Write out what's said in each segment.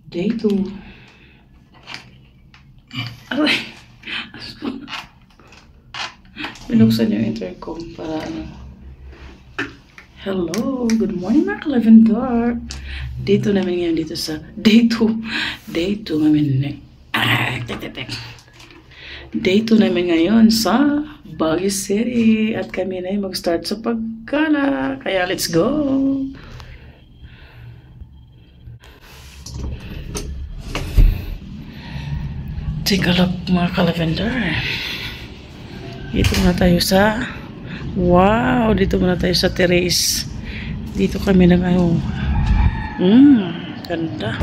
Day 2. Aray! Binuksan yung intercom para ano. Hello! Good morning mga ka-lavendar! Day 2 namin ngayon dito sa... Day 2! Day 2 namin... Day 2 namin ngayon sa Baguio City. At kami na yung mag-start sa pagkala. Kaya let's go! Take a look mga ka-lavendar. Dito muna tayo sa... Wow! Dito muna tayo sa terrace. Dito kami na ngayon. Ganda.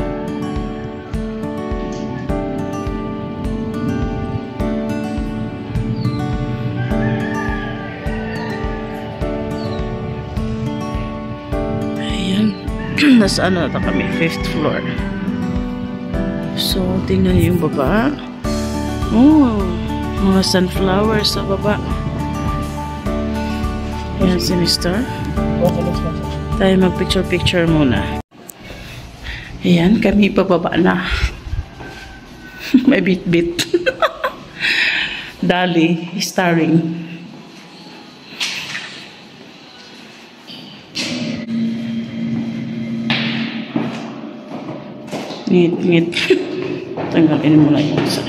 Ayan. Nasa ano na kami? 5th floor. So, tingnan niyo yung baba. Oh, mga sunflowers sa baba. Ayan si Mr. Tayo mag-picture-picture muna. Ayan, kami pababa na. May bit-bit. Dali, starring. Ngit-ngit. Tanggalin mo na yung isa.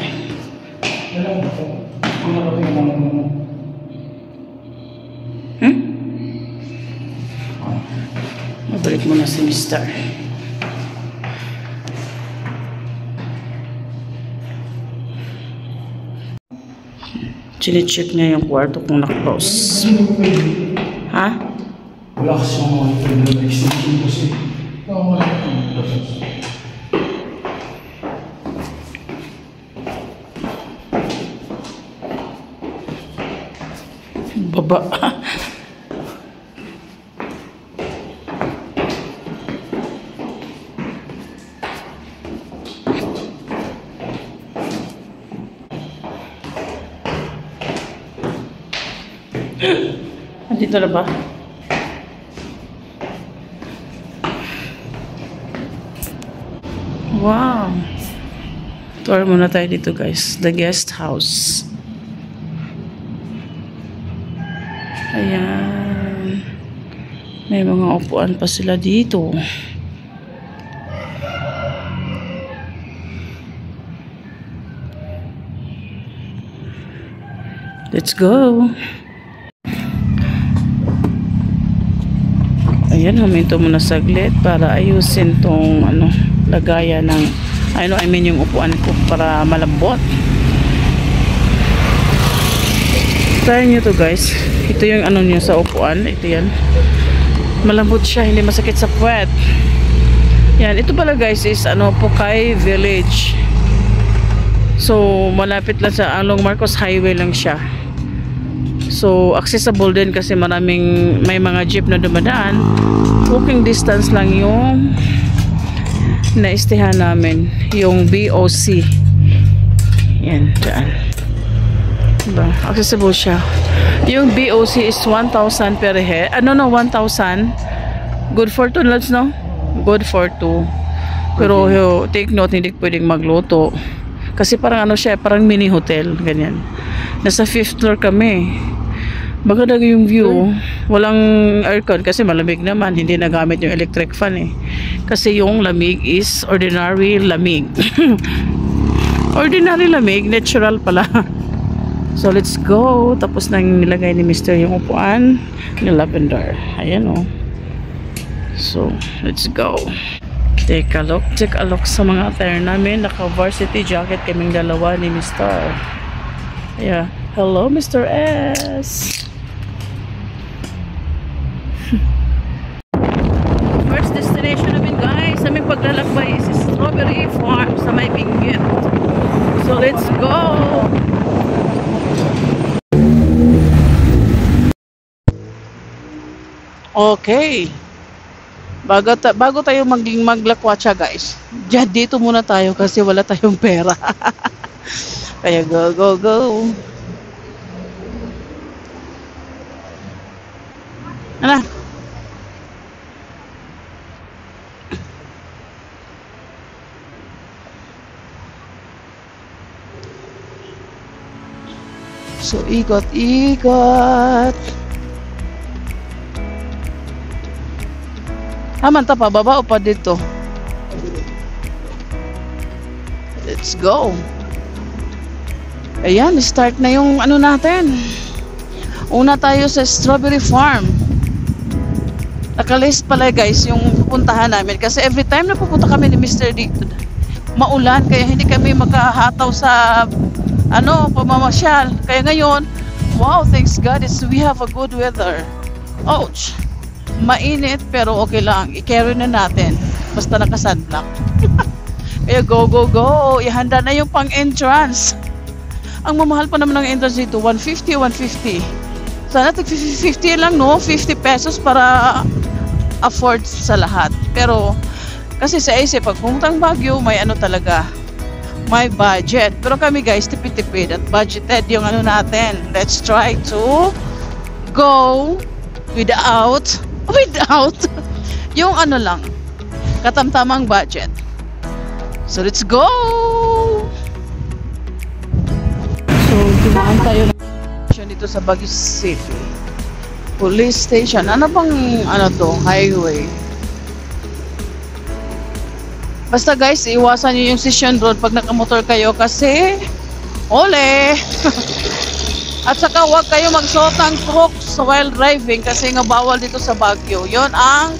Mabalik mo na si Mr. Chine-check niya yung kwarto kung na-close. Ha? Wala kasi yung mga extension kasi. Baba. Andito na ba? Wow. Tour muna tayo dito guys. The guest house. Ayan. May mga upuan pa sila dito. Let's go. Ayan, huminto muna saglit para ayusin tong ano, lagayan ng yung upuan ko para malambot. Try nyo to guys. Ito yung ano nyo sa upuan. Ito yan. Malambot siya. Hindi masakit sa puwet. Yan. Ito pala guys is Pukay Village. So, malapit lang sa Along Marcos Highway lang siya. So, accessible din kasi may mga jeep na dumadaan. Walking distance lang yung naistehan namin. Yung BOC. Yan. Dyan. Diba? Accessible siya. Yung BOC is 1,000 per head. 1,000. Good for 2 lots, no? Good for 2. Pero take note, hindi pwedeng magluto. Kasi parang siya, parang mini hotel. Ganyan. Nasa 5th floor kami. Maganda yung view. Walang aircon kasi malamig naman. Hindi nagamit yung electric fan eh. Kasi yung lamig is ordinary lamig. Ordinary lamig, natural pala. So, let's go. Tapos nang nilagay ni Mr. yung upuan ni lavendar. Ayan o. So, let's go. Take a look sa mga attire namin. Naka-varsity jacket kaming dalawa ni Mr. Yeah. Hello, Mr. S. First destination namin guys. Aming paglalakbay is Strawberry Farm sa May Benguet. So, let's go. Okay. Bago tayo maglakwatsa guys. Dito muna tayo kasi wala tayong pera. Kaya go. Ano? So, ikot-ikot. Haman ta pa, baba o pa dito? Let's go. Ayan, start na yung ano natin. Una tayo sa strawberry farm. Nakalist pala guys yung pupuntahan namin. Kasi every time na pupunta kami ni Mr. dito, maulan. Kaya hindi kami makahataw sa pamamasyal. Kaya ngayon, wow, thanks God, we have a good weather. Ouch! Mainit pero okay lang. I-carry na natin. Basta naka-sunblock. Kaya go, go, go. Ihanda na yung pang-entrance. Ang mamahal pa naman ng entrance dito. 150, 150. Sana 50 lang, no? 50 pesos para afford sa lahat. Pero, kasi sa isip, pag pumuntang Baguio, may talaga. May budget. Pero kami guys, tipid-tipid at budgeted yung natin. Let's try to go without yung lang, katamtamang budget. So let's go! So, dumaan tayo dito sa Baguio City. Police station. Ano bang, to? Highway. Basta guys, iwasan nyo yung Session Road pag nakamotor kayo kasi ole! At saka huwag kayo magsuot ng Crocs while driving kasi nga bawal dito sa Baguio. Yon ang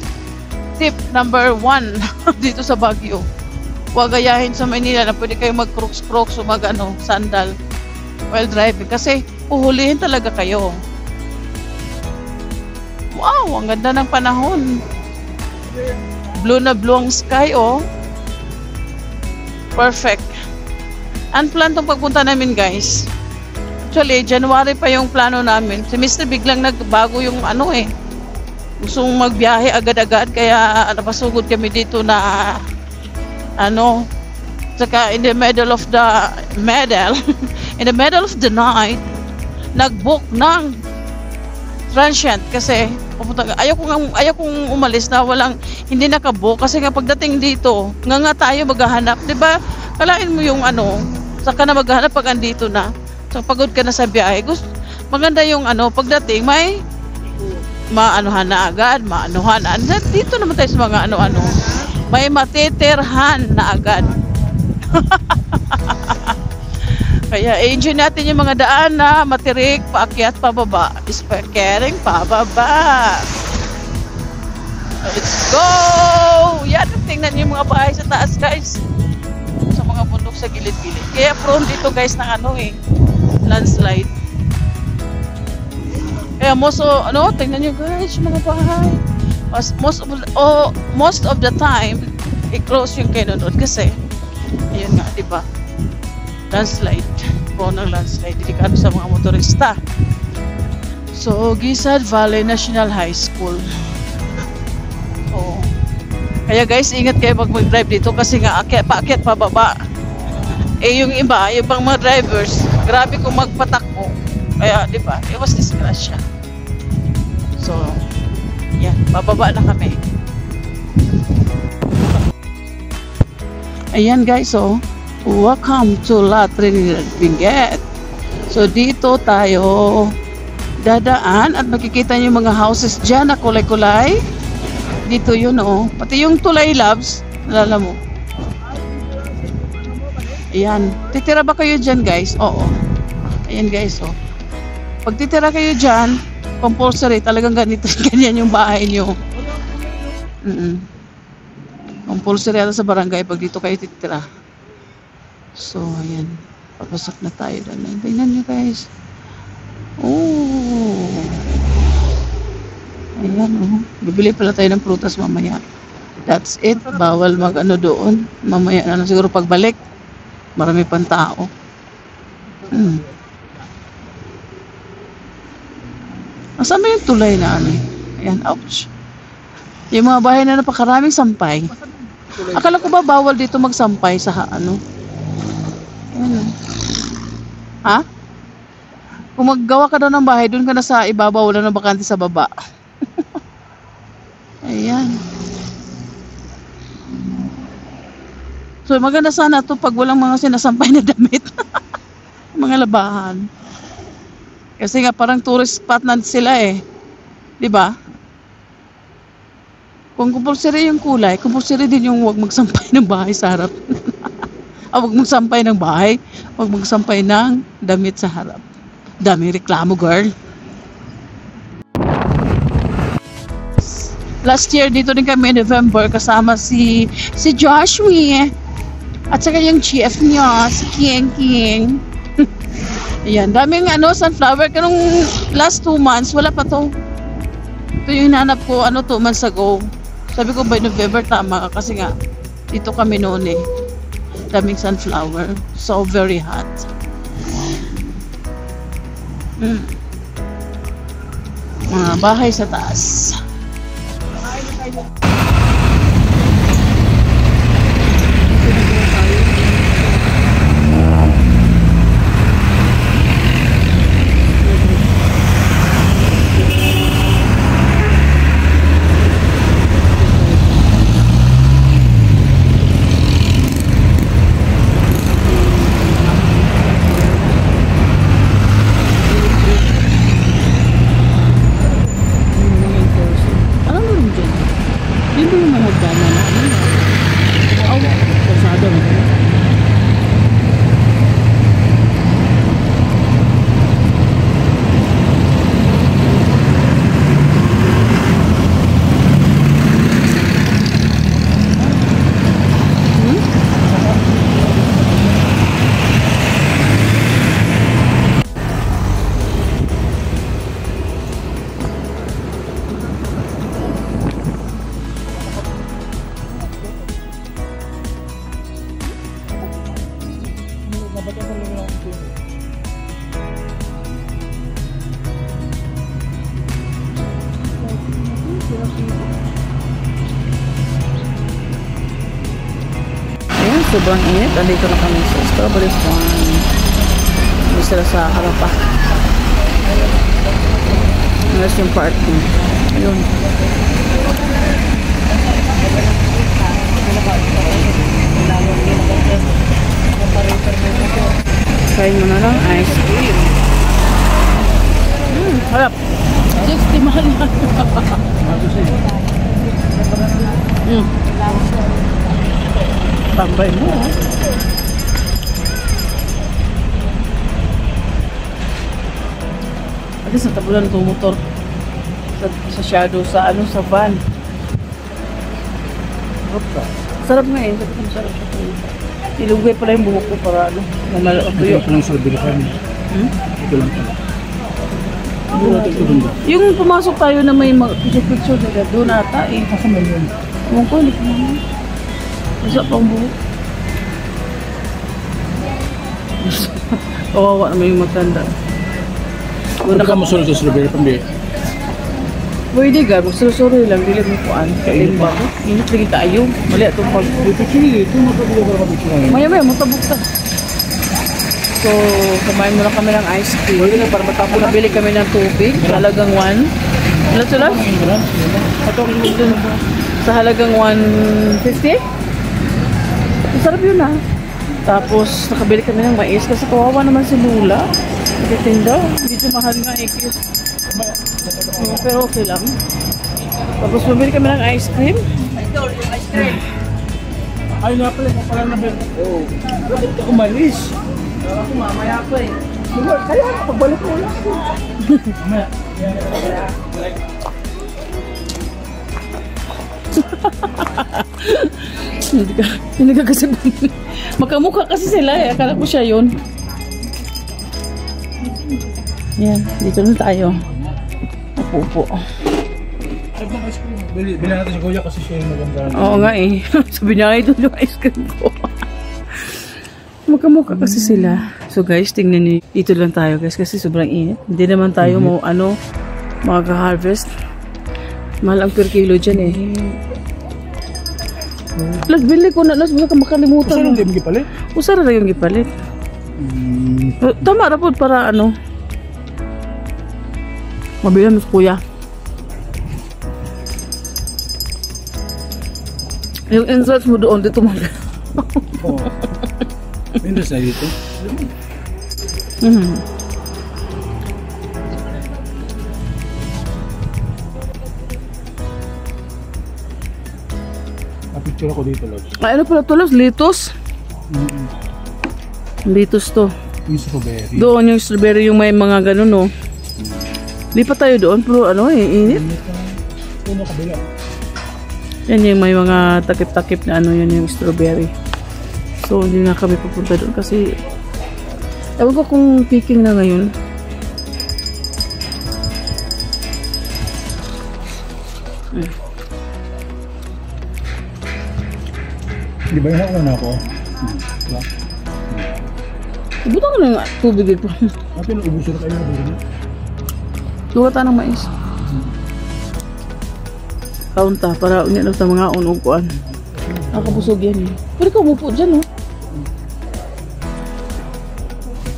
tip number 1 dito sa Baguio. Huwag gayahin sa Manila na pwede kayo mag-Crocs o sandal while driving kasi uhulihin talaga kayo. Wow, ang ganda ng panahon. Blue na blue ang sky, oh. Perfect. Unplanned tong pagpunta namin, guys. Actually, January pa yung plano namin. Si Mr. biglang nagbago yung Gusto mong magbiyahe agad-agad kaya napasugod kami dito na saka in the middle of the night nag-book ng transient kasi ayaw kong umalis na hindi naka-book kasi nga pagdating dito nga tayo maghahanap, 'di ba? Kalain mo yung saka na maghahanap pag andito na. So pagod ka na sa biyahe. Maganda yung pagdating may maanuhan na agad, dito naman tayo sa mga may matitirhan na agad. Kaya enjoy natin yung mga daan na matirik, paakyat, pababa. Caring, pababa. Let's go! Yan, tingnan niyo yung mga bahay sa taas, guys. Sa mga bundok sa gilid-gilid. Kaya prone dito, guys, ng landslide. Kaya tingnan niyo, guys, yung mga bahay. Most of the time, i-close yung kinunod kasi ayun nga, diba? Landslide. Prone ng landslide. Delikado sa mga motorista. So, Gisad Valley National High School. Kaya guys, ingat kayo pag mag-drive dito kasi nga paakyat pababa. Yung ibang mga drivers, grabe kung magpatakbo. Kaya, di ba? Iwas disgrasya. So, yan, pababa na kami. Ayan guys, welcome to La Trinidad Benguet. So, dito tayo dadaan at makikita niyo yung mga houses dyan na kulay-kulay. Dito yun, pati yung Tulay Labs, nalala mo. Ayan, titira ba kayo dyan guys? Oo. Ayan guys, pag titira kayo dyan, compulsory, talagang ganyan yung bahay nyo. Compulsory ata sa barangay pag dito kayo titira. So, ayan. Papasok na tayo doon. Tingnan nyo guys. Ayan, bibili pala tayo ng prutas mamaya. That's it. Bawal doon. Mamaya na siguro pagbalik. Marami pang tao. Asan ba yung tulay na Ayan, ouch. Yung mga bahay na napakaraming sampay. Akala ko ba bawal dito magsampay sa Ayan. Ha? Kung maggawa ka daw ng bahay, doon ka na sa ibabaw, wala na bakante sa baba. Ayan. So, maganda sana to pag walang mga sinasampay na damit. Mga labahan. Kasi nga parang tourist spot na sila eh. 'Di ba? Kung compulsory yung kulay, compulsory din yung huwag magsampay ng bahay sa harap. Huwag magsampay ng bahay, huwag magsampay ng damit sa harap. Daming reklamo, girl. Last year dito din kami November kasama si Joshua at saka yung chief niya, si King. Ayan, daming sunflower. Kanong last 2 months, wala pa to. Ito yung hinahanap ko, 2 months ago. Sabi ko by November tama kasi nga dito kami noon eh. Daming sunflower. So very hot. Mga bahay sa taas. Ayan, sobrang init. Andito na kami sa strawberry farm. Hindi sila sa harapa. Ayan yung parking. Ayun. Kain mo na lang ice cream. Harap. Just mahal na. Tambay mo. Ate sa tabulan itong motor. Sa shadow, sa van. Sarap nga eh. Sarap siya. Ilugay pala yung buhok ko para tuyo. Ito lang sa bilikan. Ito lang pala. Yung pumasok tayo na may picture nila doon ata eh. Kasama yun. Ewan ko, hindi ko naman. Masa pang buhok. Kawawa naman yung magtanda. Kung nakamusunod sa strawberry pambi. Pwede ga, magsusuri lang, dili mo kuan. Kailin ba ko? Init lagi tayo. Mali atong pag... Ito matabog para kapit lang. Maya, matabog ka. So, kumain muna kami ng ice cream. Pwede na para matapos. Nabili kami ng tubig. Sa halagang 1. Ano sila? Sa halagang 150? Masarap yun ah. Tapos, nakabili kami ng mais kasi kawawa naman si Lula. Nagtitinda. Medyo mahal nga eh. Pero okay lang. Tapos bumili kami ng ice cream. Ay nga pala nabili. Oo. Bakit ka umalis? Ako mamaya ko eh. Kaya pagbalik ko lang. Mamaya. Hindi ka kasi makamukha kasi sila eh. Akala ko siya yun. Yan, dito na tayo. Upo. Bili natin si Kuya kasi siya yung maganda. Oo nga eh. Sabi niya ito yung ice cream ko. Magkamukha kasi sila. So guys, tingnan niyo. Dito lang tayo guys kasi sobrang init. Hindi naman tayo mag-harvest. Mahal ang per kilo dyan eh. Las bili ko na. Las bili ka makalimutan. Usara lang yung gipalit? Usara lang yung gipalit. Tama na po para ano. Mabila mas kuya. Yung inserts mo doon, dito mag... Oo. Mindos na dito. Napicture ako dito, Lods. Ay, ano pala to, Lods? Litos? Litos to. Yung strawberry. Doon yung strawberry, yung may mga ganun, no? Lipat tayo doon, pero ano init. Puno kabila. Yan yung may mga takip-takip na ano, yun yung strawberry. So, hindi na kami pupunta doon kasi ewan ko kung picking na ngayon. Di ba yung nauna ako? Diba? Ibutan ko na yung tubig dito. Ate, naubos na kayo na dito. Luwa ta ng mais. Kaunta para unya na sa mga unuguan. Nakabusog yan eh. Pwede ka umupo dyan, no?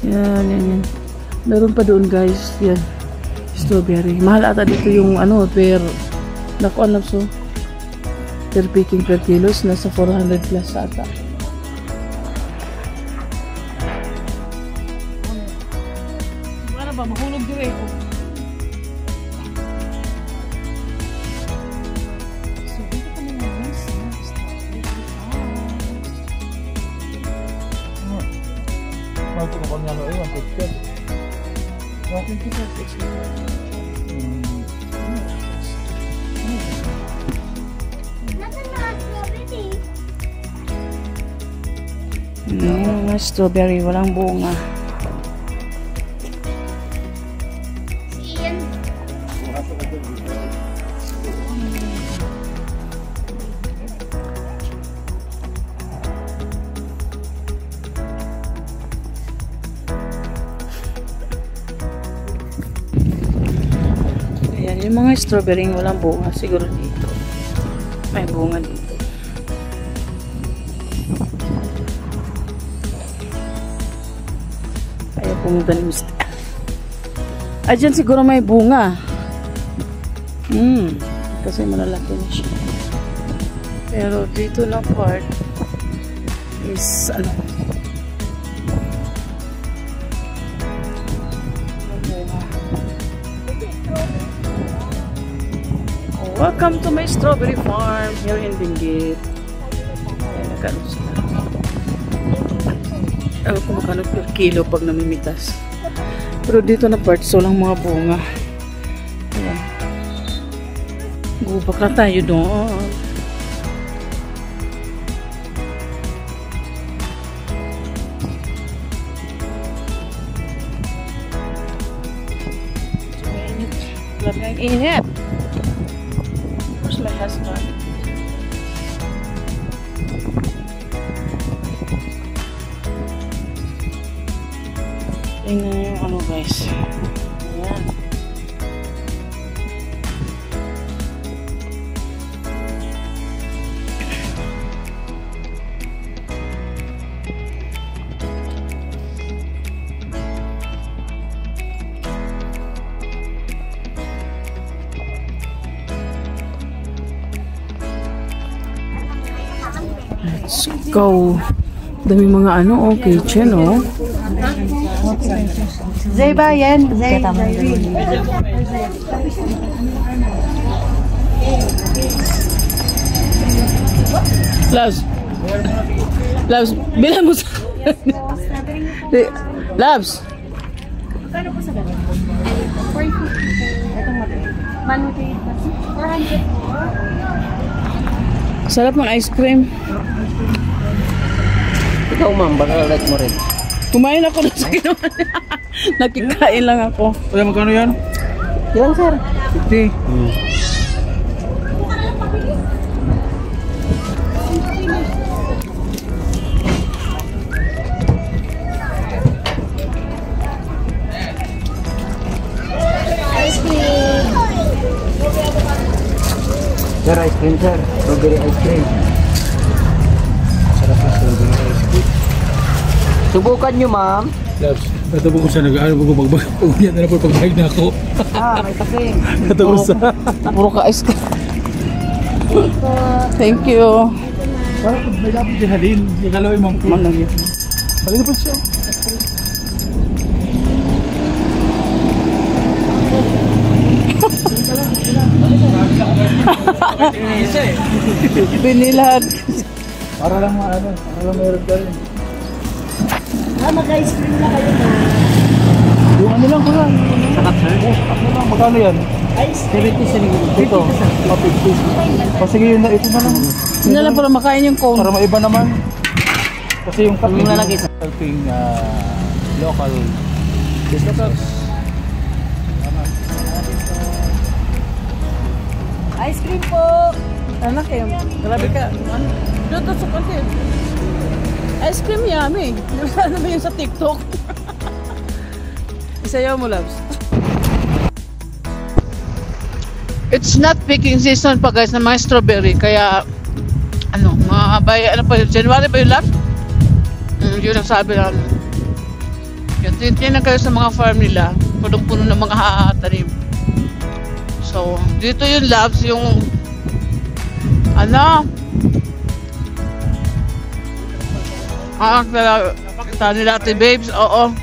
Yan. Meron pa doon, guys. Yan. Strawberry. Mahal ata dito yung ano, per... Naku, alam so. Per picking per kilos. Nasa 400 plus ata. Ano ba? Mahulog dire ko. Bakit ko kami ano yung picture? Bakit kita picture? Mga strawberry, walang bunga. Ayan, yung mga strawberry walang bunga, siguro dito. May bunga dito. Ayaw pumunta ni Mr. Diyan siguro may bunga. Kasi malalaki na siya. Pero dito na part is ano. Welcome to my strawberry farm here in Benguet. Ayan, nagkaroon sila. Ewan ko magkano per kilo pag namimitas. Pero dito na part, so lang mga bunga. Ayan. Gubak na tayo doon. Grabe ang init. Where's my husband? Tingnan yung ano guys. Ayan. Let's go. Dami mga ano, kitchen, oh. Zay ba yan? Zay. Labs, bilang mo sa... Labs! Kano po sa ganun? 450. Itong manuti. 400. Sarap ng ice cream. Ikaw ma'am, baka like mo rin. Kumain ako na sa ginawa. Nakikain lang ako. Kaya magkano yan? Ilang sir? 50. Sir, ice cream sir. Strawberry ice cream. Sarap na strawberry ice cream. Subukan nyo ma'am. Labs, ito po ko sa nag-ano po magbag. Unya na po pagbahig na ako. May kasing. Ito po sa... Puro ka ice cream. Thank you. Parang pag may lapit din halin. Yung kalawin mong po. Manang yun. Halin po siya. Binilag. Para lang maano, para lang meron ka rin. Mag-ice cream na kayo na. Yung ano lang ko lang. Sakat, sir. Ano lang, magkano yan? Ice 70 sa Ito, 50. O sige, yun na, ito na lang. Yun na lang para makain yung cone. Para maiba naman. Kasi yung kape, Yung lalaki sa- helping local businesses. Ice cream po. Anak eh, grabe ka. Ano? Dito sa kantin. Ice cream yummy. Ano ba yun sa TikTok? Isayaw mo, loves. It's not picking season pa guys ng mga strawberry. Kaya, ano, mga by, ano pa yun? January ba yun, loves? Yun ang sabi namin. Kaya tinitingnan kayo sa mga farm nila. Punong-puno ng mga tanim. So, dito yung loves, yung ano? Kita nila ate babes, oo.